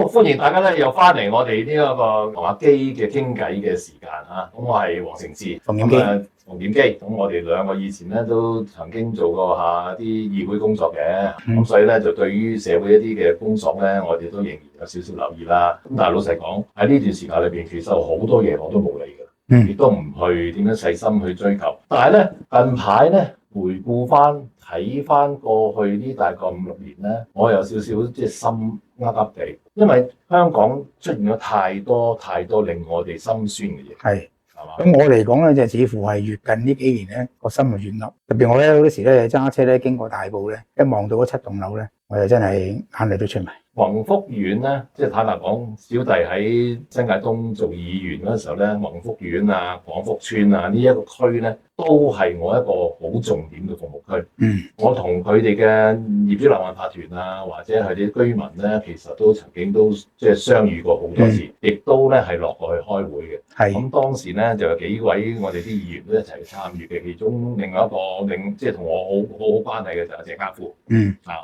歡迎大家咧又翻嚟我哋呢一個同阿基嘅傾偈嘅時間嚇。咁我係黃成智，馮檢基。馮檢基。咁我哋兩個以前咧都曾經做過下啲議會工作嘅，咁所以咧就對於社會一啲嘅工作咧，我哋都仍然有少少留意啦。咁但係老實講喺呢段時間裏邊，其實好多嘢我都冇理㗎，亦都唔去點樣細心去追求。但係咧近排咧回顧翻睇翻過去呢大概5、6年咧，我有少少即係心噏地，因為香港出現咗太多令我哋心酸嘅嘢。係嘛？咁我嚟講咧，就似乎係越近呢幾年咧，個心就越噏。特別我咧好多時咧揸車咧經過大埔咧，一望到嗰7棟樓咧，我就真係眼淚都出埋。宏福苑咧，即係坦白講，小弟喺新界東做議員嗰陣時候咧，宏福苑啊、廣福村啊呢一個區咧，都係我一個好重點嘅服務區。我同佢哋嘅業主立案法團啊，或者係啲居民咧，其實都曾經都即係相遇過好多次，亦都咧係落過去開會嘅。咁當時咧就有幾位我哋啲議員都一齊參與嘅，其中另外一個即係同我好關係嘅就係謝家富。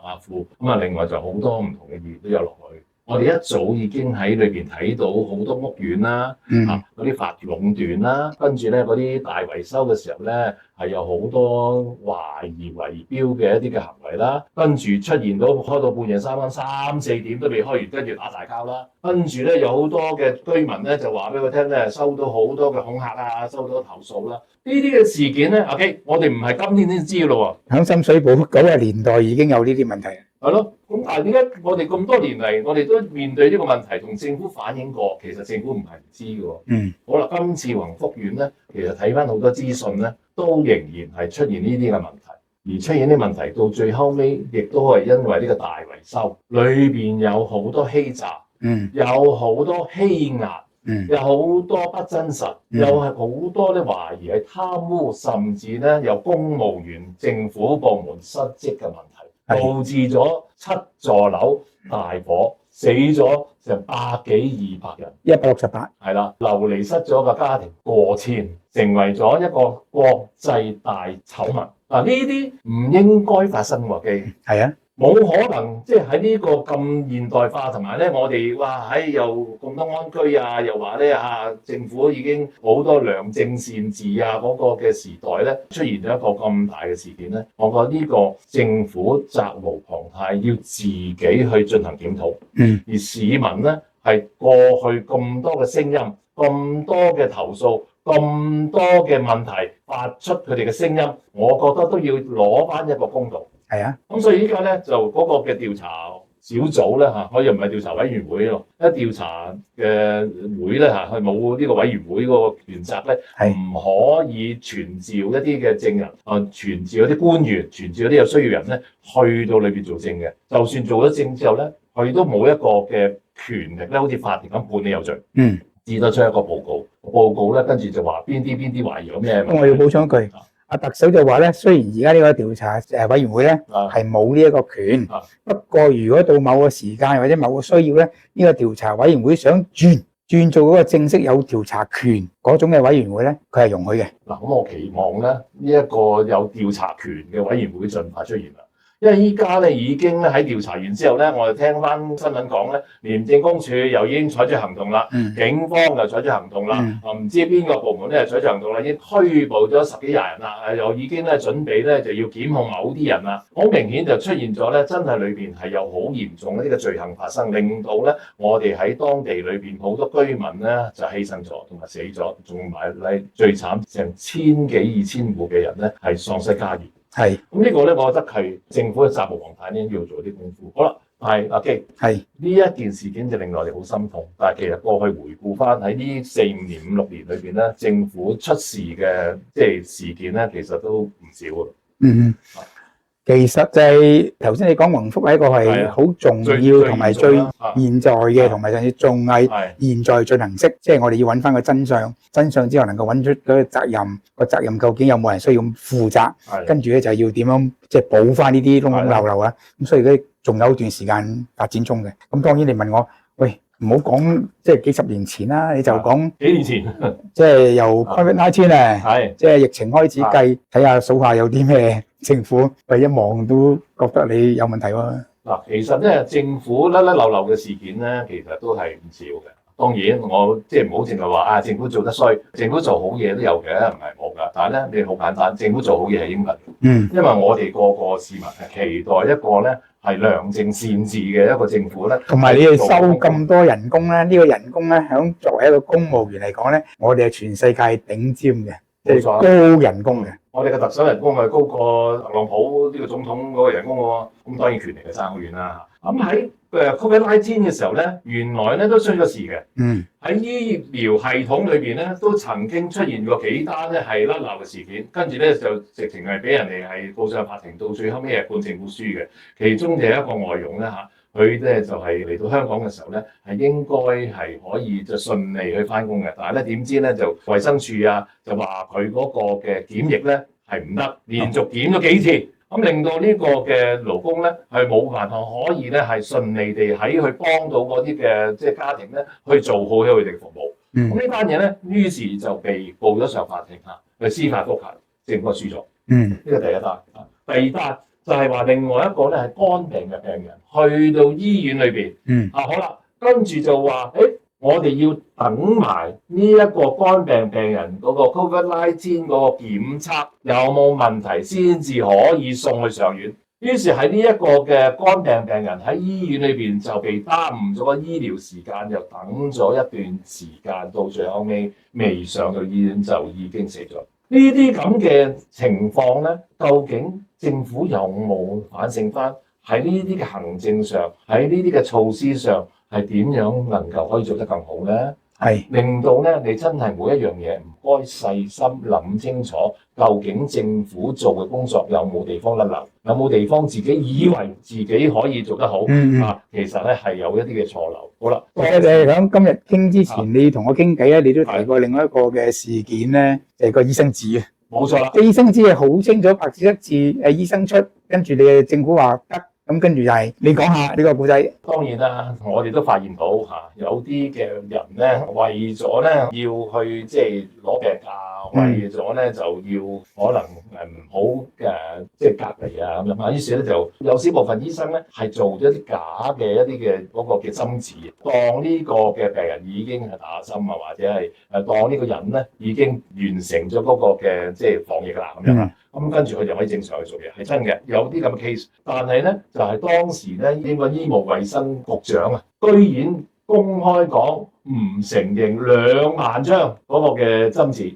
阿富咁啊，另外就好多唔同嘅議員都有落去。我哋一早已經喺裏邊睇到好多屋苑啦，嗰啲法團壟斷啦，跟住咧嗰啲大維修嘅時候咧，係有好多懷疑圍標嘅一啲嘅行為啦，跟住出現到開到半夜3更、3、4點都未開完，跟住打大交啦，跟住咧有好多嘅居民咧就話俾我聽咧，收到好多嘅恐嚇啊，收到投訴啦，呢啲嘅事件咧，OK，我哋唔係今天先知嘅咯喎，響深水埗90年代已經有呢啲問題。係咯，咁但係點解我哋咁多年嚟，我哋都面對呢個問題，同政府反映過，其實政府唔係唔知嘅喎。好啦，今次宏福苑咧，其實睇翻好多資訊咧，都仍然係出現呢啲嘅問題，而出現啲問題到最後尾，亦都係因為呢個大維修裏邊有好多欺詐，有好多欺壓，有好多不真實，有係好多咧懷疑係貪污，甚至咧有公務員、政府部門失職嘅問題。導致咗7座樓大火，死咗成100幾200人，168係啦，流離失咗嘅家庭過千，成為咗一個國際大醜聞。嗱，呢啲唔應該發生喎，基係啊，冇可能即係喺呢個咁現代化，同埋咧我哋話又咁多安居啊，又話咧政府已經好多良政善治啊嗰個嘅時代咧，出現咗一個咁大嘅事件咧，我覺得呢個政府責無旁貸，要自己去進行檢討。而市民咧係過去咁多嘅聲音、咁多嘅投訴、咁多嘅問題發出佢哋嘅聲音，我覺得都要攞翻一個公道。係啊，咁所以依家咧就嗰個嘅調查小組咧我又唔係調查委員會咯，一調查嘅會咧係冇呢個委員會嗰個原則咧，唔可以傳召一啲嘅證人傳召一啲官員，傳召一啲有需要人咧去到裏邊做證嘅。就算做咗證之後咧，佢都冇一個嘅權力咧，好似法庭咁判你有罪。只得出一個報告咧，跟住就話邊啲懷疑有咩。我要補充一句。特首就話咧，雖然而家呢個調查委員會咧係冇呢一個權，不過如果到某個時間或者某個需要咧，呢個調查委員會想轉做嗰個正式有調查權嗰種嘅委員會咧，佢係容許嘅。嗱，咁我期望咧呢一個有調查權嘅委員會盡快出現啦。因為依家咧已經咧喺調查完之後咧，我哋聽翻新聞講咧，廉政公署又已經採取行動啦，警方又採取行動啦，唔知邊個部門咧採取行動啦，已經拘捕咗10幾20人啦，又已經咧準備咧就要檢控某啲人啦，好明顯就出現咗咧，真係裏邊係有好嚴重嘅呢個罪行發生，令到咧我哋喺當地裏邊好多居民咧就犧牲咗同埋死咗，仲埋咧最慘成1000幾2000戶嘅人咧係喪失家園。咁呢個咧，我覺得係政府嘅責無旁貸咧，要做啲功夫。好啦，係阿基，呢一件事件就令我哋好心痛。但係其實過去回顧翻喺呢4、5年、5、6年裏邊咧，政府出事嘅即係事件咧，其實都唔少啊。其實就係頭先你講宏福係一個係好重要同埋最現在嘅，同埋甚至仲係現在進行式，即係我哋要揾翻個真相，真相之後能夠揾出嗰個責任，個責任究竟有冇人需要負責，跟住咧就要點樣即係補翻呢啲窿窿漏漏啊。咁所以咧仲有一段時間發展中嘅。咁當然你問我，喂，唔好講即係幾十年前啦，你就講幾年前，即係由 COVID-19 啊，即係疫情開始計，睇下數下有啲咩。政府一望都覺得你有問題喎。嗱，其實咧政府甩甩漏漏嘅事件咧，其實都係唔少嘅。當然我即係唔好淨係話政府做得衰，政府做好嘢都有嘅，唔係冇㗎。但係咧，你好簡單，政府做好嘢係應該。因為我哋個個市民係期待一個咧係良政善治嘅一個政府咧。同埋你哋收咁多人工咧，呢個人工咧，響作為一個公務員嚟講咧，我哋係全世界頂尖嘅，即係高人工嘅。我哋嘅特首人工係高過特朗普呢個總統嗰個人工喎。咁當然權力係爭好遠啦。咁喺COVID-19嘅時候咧，原來咧都出咗事嘅。喺醫療系統裏邊咧，都曾經出現過幾單咧係甩漏嘅事件，跟住咧就直情係俾人哋係告上法庭，到最後尾係判政府輸嘅。其中就係一個外傭咧嚇，佢咧就係嚟到香港嘅時候咧，係應該係可以就順利去翻工嘅，但係咧點知咧就衛生署就話佢嗰個嘅檢疫咧係唔得，連續檢咗幾次。咁令到呢個嘅勞工咧係冇辦法可以咧係順利地喺去幫到嗰啲嘅即係家庭咧去做好佢哋服務。咁呢單嘢咧，於是就被告咗上法庭去司法覆核，政府輸咗。呢個第一單。第二單就係話另外一個咧係肝病嘅病人去到醫院裏邊。好啦，跟住就話我哋要等埋呢一個肝病病人嗰個 COVID-19 嗰個檢測有冇問題先至可以送去上院。於是喺呢一個嘅肝病病人喺醫院裏邊就被耽誤咗個醫療時間，又等咗一段時間，到最後尾未上到醫院就已經死咗。呢啲咁嘅情況咧，究竟政府有冇反省翻喺呢啲嘅行政上，喺呢啲嘅措施上？係點樣能夠可以做得更好咧？係令到咧你真係每一樣嘢唔該細心諗清楚，究竟政府做嘅工作有冇地方甩漏，有冇地方自己以為自己可以做得好其實咧係有一啲嘅錯漏。好啦，你喺今日傾之前，你同我傾偈咧，你都提過另外一個嘅事件咧，就係個醫生紙啊。冇錯啦，醫生紙係好清楚白紙一字，醫生出，跟住你政府話得。咁跟住就係你講下呢個故仔。當然啦，我哋都發現到有啲嘅人咧，為咗咧要去即係攞病假，為咗咧就要可能唔好即係隔離咁樣。於是咧就有少部分醫生咧係做咗一啲假嘅一啲嘅嗰個嘅針紙，當呢個嘅病人已經係打針或者係當呢個人咧已經完成咗嗰個嘅即係防疫啦咁樣。咁跟住佢就可以正常去做嘢，係真嘅，有啲咁嘅 case。但係咧，就係當時咧，呢個醫務衛生局長居然公開講唔承認2萬張嗰個嘅針紙。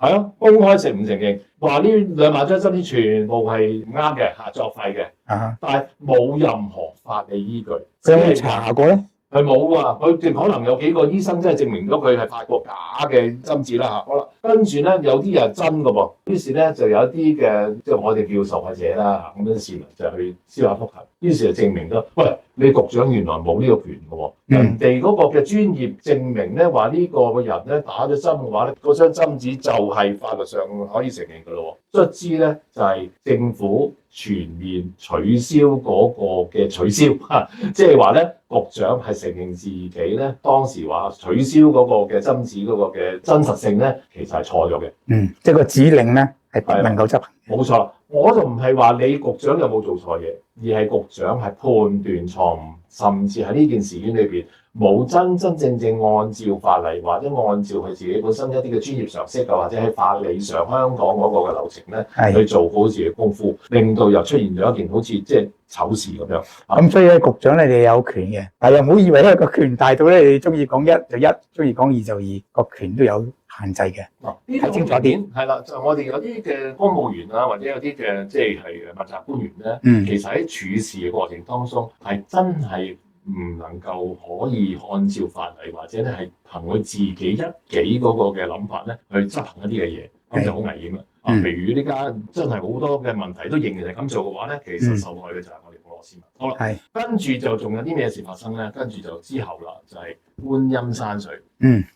係咯，公開唔承認，話呢2萬張針紙全部係唔啱嘅，作廢嘅。但係冇任何法理依據。佢有冇查過咧？佢冇啊，佢淨可能有幾個醫生真係證明咗佢係發過假嘅針紙啦。好啦，跟住咧有啲人係真嘅噃，於是咧就有啲嘅即係我哋叫受害者啦，咁樣市民就去司法覆核，於是就證明咗，喂，你局長原來冇呢個權嘅喎，人哋嗰個嘅專業證明咧話呢個嘅人咧打咗針嘅話咧，嗰張針紙就係法律上可以承認嘅咯。卒之咧就係政府全面取消嗰個嘅取消，即係話咧局長係承認自己咧當時話取消嗰個嘅針紙嗰個嘅真實性咧，其實係錯咗嘅。即係個指令咧係不能夠執行。冇錯，我就唔係話你局長有冇做錯嘢，而係局長係判斷錯誤，甚至喺呢件事件裏邊冇真正按照法例或者按照佢自己本身一啲嘅專業常識或者喺法理上香港嗰個嘅流程咧去做好自己嘅功夫，令到又出現咗一件好似即係醜事咁樣。咁所以咧，局長你哋有權嘅，但又唔好以為咧個權大到咧你中意講1就1，中意講2就2，個權都有限制嘅。睇清楚啲。係啦，就我哋有啲嘅公務員或者有啲嘅即係問責官員咧，其實喺處事嘅過程當中係真係唔能夠可以按照法例或者咧係憑佢自己一己嗰個嘅諗法咧去執行一啲嘅嘢，咁就好危險啦。譬如呢家真係好多嘅問題都仍然係咁做嘅話咧，其實受害嘅就係我哋普羅市民。好啦，跟住就仲有啲咩事發生咧？跟住就之後啦，就係觀音山水。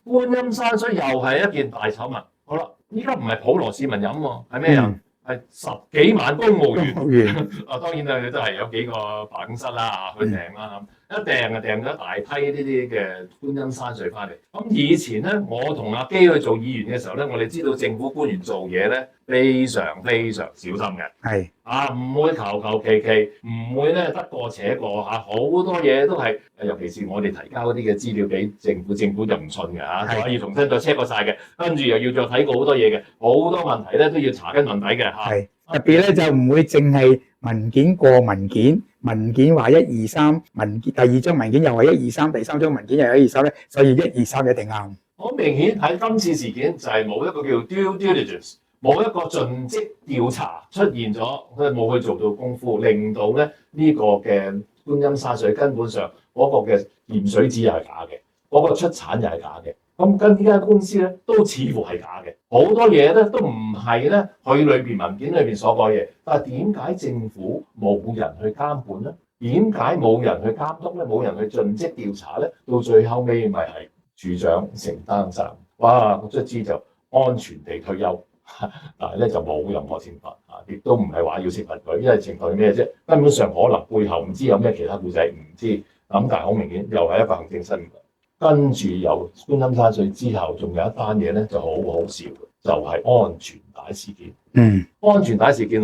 觀音山水又係一件大醜聞。好啦，依家唔係普羅市民飲喎，係咩人？係10幾萬公務員。當然啦，都係有幾個辦公室啦去訂啦。訂咗一大批呢啲嘅觀音山水翻嚟。咁以前咧，我同阿基去做議員嘅時候咧，我哋知道政府官員做嘢咧非常非常小心嘅。係唔會求求其其，唔會咧得過且過好多嘢都係，尤其是我哋提交嗰啲嘅資料俾政府，政府就唔信嘅可以重新再 check 過晒嘅，跟住又要再睇過好多嘢嘅，好多問題咧都要查根問底嘅係特別咧就唔會淨係文件過文件，文件話1、2、3，文件第二張文件又話1、2、3，第三張文件又1、2、3咧，所以1、2、3一定啱。好明顯喺今次事件就係冇一個叫 due diligence。冇一個盡職調查出現咗，佢冇去做到功夫，令到咧呢個嘅觀音山水根本上嗰個嘅驗水紙又係假嘅，嗰個出產又係假嘅。咁跟呢間公司咧都似乎係假嘅，好多嘢咧都唔係咧佢裏邊文件裏邊所講嘢。但係點解政府冇人去監管咧？點解冇人去監督咧？冇人去盡職調查咧？到最後尾咪係處長承擔責任，哇！卒之就安全地退休。但係咧就冇任何懲罰亦都唔係話要懲罰佢，因為懲罰係咩啫？根本上可能背後唔知有咩其他故仔，唔知咁，但係好明顯又係一個行政失誤。跟住由觀音山水之後，仲有一單嘢咧就好好笑嘅，就係安全帶事件。安全帶事件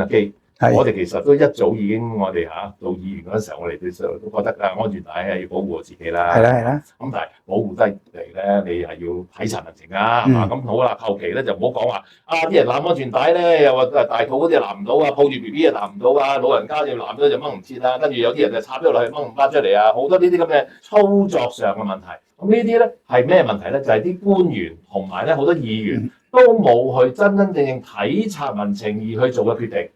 我哋其實都一早已經，我哋做議員嗰陣時候，我哋都覺得安全帶係要保護自己啦。係啦。咁但係保護得嚟咧，你係要體察民情係嘛？咁好啦，後期咧就唔好講話啲人攬安全帶咧，又話大肚嗰啲攬唔到抱住 BB 又攬唔到老人家要攬咗就掹唔切啦，跟住有啲人就插咗落去掹唔翻出嚟好多呢啲咁嘅操作上嘅問題。咁呢啲咧係咩問題咧？就係啲官員同埋咧好多議員都冇去真真正正體察民情而去做嘅決定，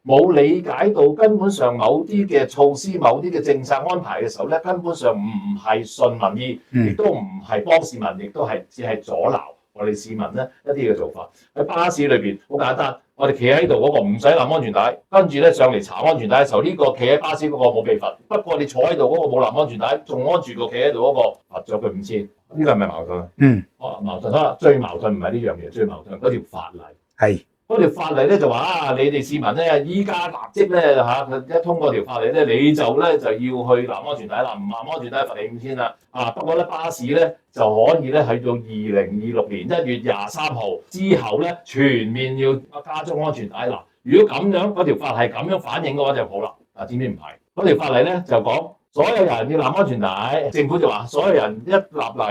冇理解到根本上某啲嘅措施、某啲嘅政策安排嘅時候咧，根本上唔係順民意，亦都唔係幫市民，亦都係只係阻撓我哋市民咧一啲嘅做法。喺巴士裏邊好簡單，我哋企喺度嗰個唔使攬安全帶，跟住咧上嚟查安全帶嘅時候，呢個企喺巴士嗰個冇被罰，不過你坐喺度嗰個冇攬安全帶，仲安全過企喺度嗰個罰咗佢5000。呢個係咪矛盾啊？矛盾啦！最矛盾唔係呢樣嘢，最矛盾嗰條法例。嗰條法例咧就話你哋市民咧依家立即咧一通過條法例咧，你就要去攬安全帶啦，唔攬安全帶罰你5000啦。不過咧巴士咧就可以咧去到2026年1月23號之後咧全面要加裝安全帶啦。如果咁樣嗰條法例係咁樣反映嘅話就好啦。知唔知唔係？嗰條法例咧就講，所有人要攬安全帶，政府就話所有人一立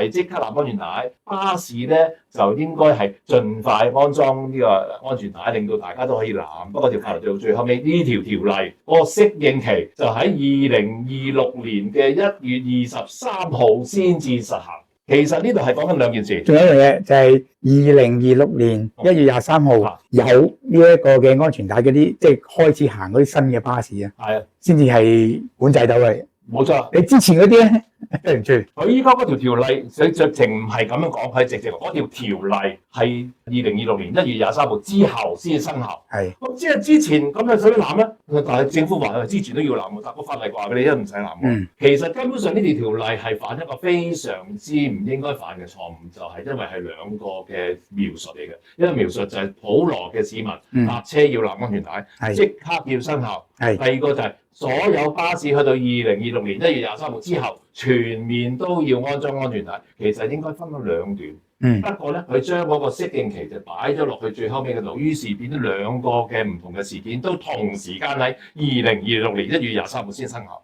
例即刻攬安全帶。巴士咧就應該係盡快安裝呢個安全帶，令到大家都可以攬。不過條法例到最後尾呢條條例個適應期就喺2026年嘅1月23號先至實行。其實呢度係講緊兩件事。仲有一樣嘢就係2026年1月23號有呢一個嘅安全帶嗰啲，即係開始行嗰啲新嘅巴士先至係管制到嘅。冇錯，你之前嗰啲咧對唔住，佢依家嗰條例直情唔係咁樣講，係直情嗰條條例係2026年1月23號之後先生效。咁即係之前咁樣使乜攬咧？但係政府話之前都要攬，但個法例話俾你都唔使攬。其實根本上呢條條例係犯一個非常之唔應該犯嘅錯誤，就係因為係兩個嘅描述嚟嘅。一個描述就係普羅嘅市民搭車要攬安全帶，即刻要生效。第二個就係所有巴士去到2026年1月23號之後，全面都要安裝安全帶。其實應該分咗兩段。不過咧，佢將嗰個適應期就擺咗落去最後尾嘅度，於是變咗兩個嘅唔同嘅事件都同時間喺2026年1月23號先生效。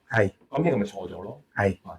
咁呢個咪錯咗咯？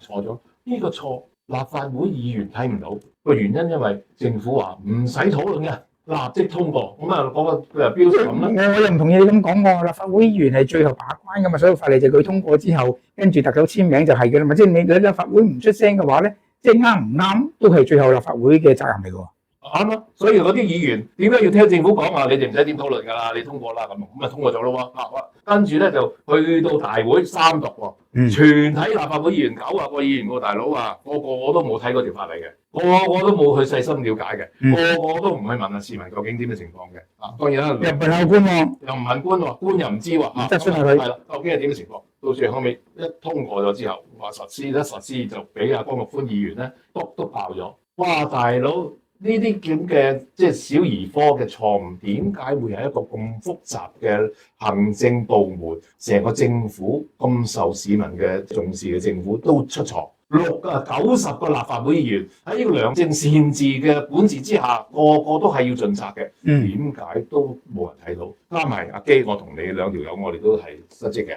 錯咗。呢個錯，立法會議員睇唔到個原因，因為政府話唔使討論嘅。立即通過，咁嗰個標準咁啦。我又唔同意你咁講喎，立法會議員係最後把關噶嘛，所有法例就佢通過之後，跟住特首簽名就係嘅啦嘛。即係你立法會唔出聲嘅話咧，即係啱唔啱都係最後立法會嘅責任嚟嘅喎。啱啊，所以嗰啲議員點解要聽政府講話？你哋唔使點討論㗎啦，你通過啦咁咪通過咗咯喎。跟住咧就去到大會三讀喎，全體立法會議員90個議員喎，大佬個個都冇睇嗰條法例嘅，個個都冇去細心了解嘅，個個都唔去問下市民究竟點嘅情況嘅。當然啦，又唔問下官喎，又唔問官喎，官又唔知喎。質詢下佢係啦，究竟係點嘅情況？到最後尾一通過咗之後，話實施就俾阿江玉歡議員咧篤爆咗。哇，大佬！呢啲咁嘅即係小兒科嘅錯誤，點解會係一個咁複雜嘅行政部門，成個政府咁受市民嘅重視嘅政府都出錯？90個立法會議員喺呢個良政善治嘅管治之下，個個都係要盡責嘅，點解都冇人睇到？加埋阿基，我同你兩條友，我哋都係失職嘅。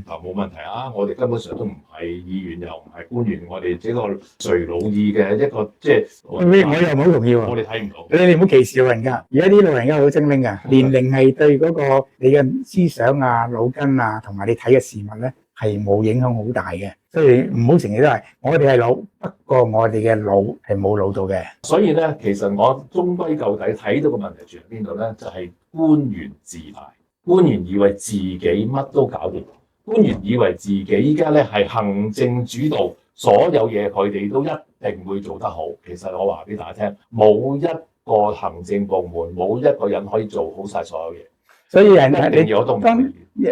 冇問題啊！我哋根本上都唔係議員，又唔係官員，我哋這個隨老意嘅一個即係。我又唔好同意喎。我哋睇唔到。你唔好歧視老人家，而家啲老人家好精靈㗎，年齡係對嗰個你嘅思想啊、腦筋啊，同埋你睇嘅事物咧係冇影響好大嘅。所以唔好成日都係我哋係老，不過我哋嘅腦係冇老到嘅。所以咧，其實我終歸究底睇到個問題住喺邊度咧，就係官員自大。官員以為自己乜都搞掂，官員以為自己依家咧係行政主導，所有嘢佢哋都一定會做得好。其實我話俾大家聽，冇一個行政部門，冇一個人可以做好晒所有嘢。所以人一定有當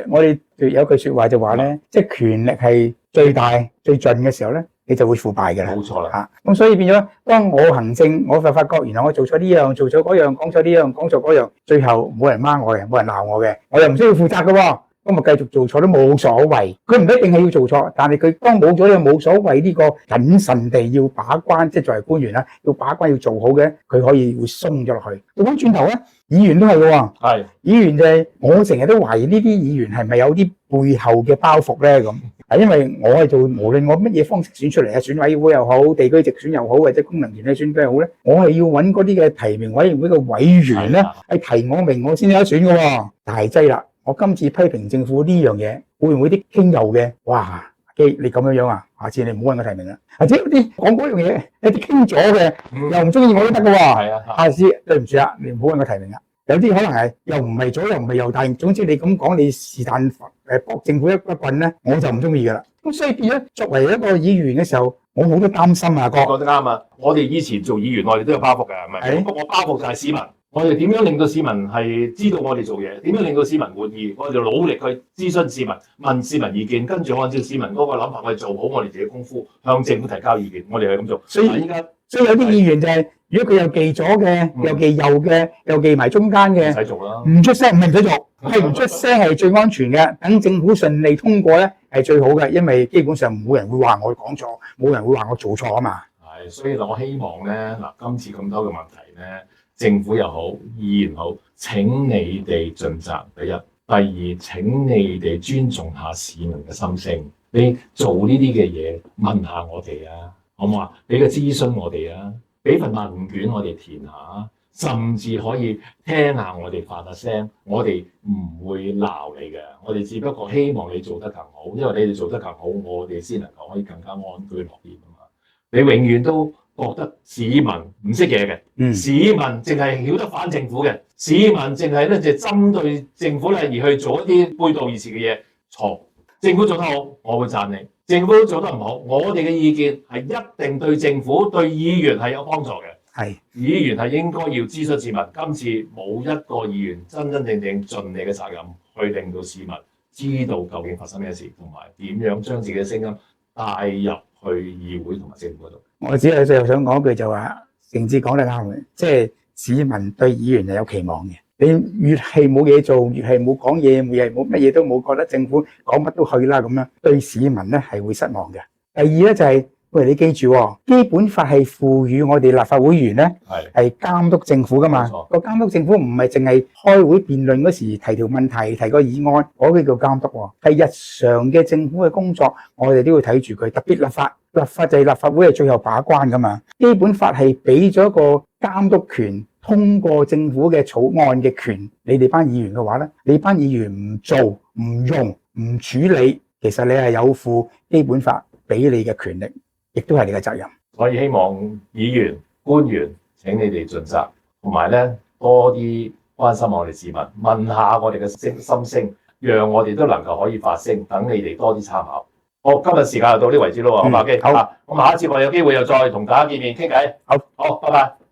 我哋有句説話就話咧，即係權力係最大最盡嘅時候咧，你就會腐敗嘅啦。冇錯啦嚇。咁所以變咗，當我行政，我就發覺原來我做錯呢樣，做錯嗰樣，講錯呢樣，講錯嗰樣，最後冇人掹我嘅，冇人鬧我嘅，我又唔需要負責嘅喎。咁咪繼續做錯都冇所謂。佢唔一定係要做錯，但係佢當冇咗呢個冇所謂呢個謹慎地要把關，即係作為官員啦，要把關要做好嘅，佢可以會鬆咗落去。倒翻轉頭咧，議員都係嘅喎。係議員就係我成日都懷疑呢啲議員係咪有啲背後嘅包袱咧咁。因為我係做無論我乜嘢方式選出嚟啊，選委會又好，地區直選又好，或者功能團體選舉又好咧，我係要揾嗰啲嘅提名委員會嘅委員咧，係提我名我先有得選嘅喎。大劑啦！我今次批評政府呢樣嘢，會唔會啲傾右嘅？哇！基你咁樣啊，下次你唔好揾我提名啦。或者啲講嗰樣嘢，有啲傾咗嘅，又唔中意我都得嘅喎。係啊，下次對唔住啊，你唔好揾我提名啦。有啲可能係又唔係左又唔係右，但係總之你咁講，你是但駁政府一棍咧，我就唔中意噶啦。咁所以變咗作為一個議員嘅時候，我好多擔心啊。講得啱啊！我哋以前做議員，我哋都有包袱嘅，係咪？不過我包袱就係市民。我哋點樣令到市民係知道我哋做嘢？點樣令到市民滿意？我哋就努力去諮詢市民，問市民意見，跟住按照市民嗰個諗法，我哋做好我哋自己功夫，向政府提交意見。我哋係咁做。所以有啲議員就係，如果佢又記咗嘅，又記右嘅，又記埋中間嘅，唔使做啦。唔出聲唔係唔使做，係唔出聲係最安全嘅。等政府順利通過咧係最好嘅，因為基本上冇人會話我講錯，冇人會話我做錯啊嘛。係，所以我希望咧今次咁多嘅問題咧。政府又好，議員好，請你哋盡責。第一，第二，請你哋尊重下市民嘅心聲。你做呢啲嘅嘢，問下我哋啊，好唔好啊？俾個諮詢我哋啊，俾份問卷我哋填下，甚至可以聽下我哋發下聲。我哋唔會鬧你嘅，我哋只不過希望你做得更好，因為你哋做得更好，我哋先能夠可以更加安居樂業啊嘛。你永遠都覺得市民唔識嘢嘅，市民淨係曉得反政府嘅，市民淨係咧就針對政府咧而去做一啲背道而馳嘅嘢，錯。政府做得好，我會讚你；政府做得唔好，我哋嘅意見係一定對政府、對議員係有幫助嘅。係議員係應該要諮詢市民。今次冇一個議員真真正正盡你嘅責任，去令到市民知道究竟發生咩事，同埋點樣將自己嘅聲音帶入去議會同埋政府嗰度。我只係最後想講一句就話，成志講得啱嘅，即係市民對議員係有期望嘅。你越係冇嘢做，越係冇講嘢，越係冇乜嘢都冇，覺得政府講乜都去啦咁樣，對市民咧係會失望嘅。第二咧就係，喂，你記住喎，基本法係賦予我哋立法會議員咧係監督政府噶嘛。個監督政府唔係淨係開會辯論嗰時提條問題、提個議案，嗰個叫監督喎。係日常嘅政府嘅工作，我哋都要睇住佢。特別立法就係立法會係最後把關噶嘛。基本法係俾咗一個監督權，通過政府嘅草案嘅權。你哋班議員嘅話咧，你班議員唔做、唔用、唔處理，其實你係有負基本法俾你嘅權力，亦都係你嘅責任。所以希望議員、官員請你哋盡責，同埋咧多啲關心我哋市民，問下我哋嘅心聲，讓我哋都能夠可以發聲，等你哋多啲參考。好，今日時間就到呢為止咯，好嘛？好，咁下一次我有機會又再同大家見面傾偈。好，拜拜。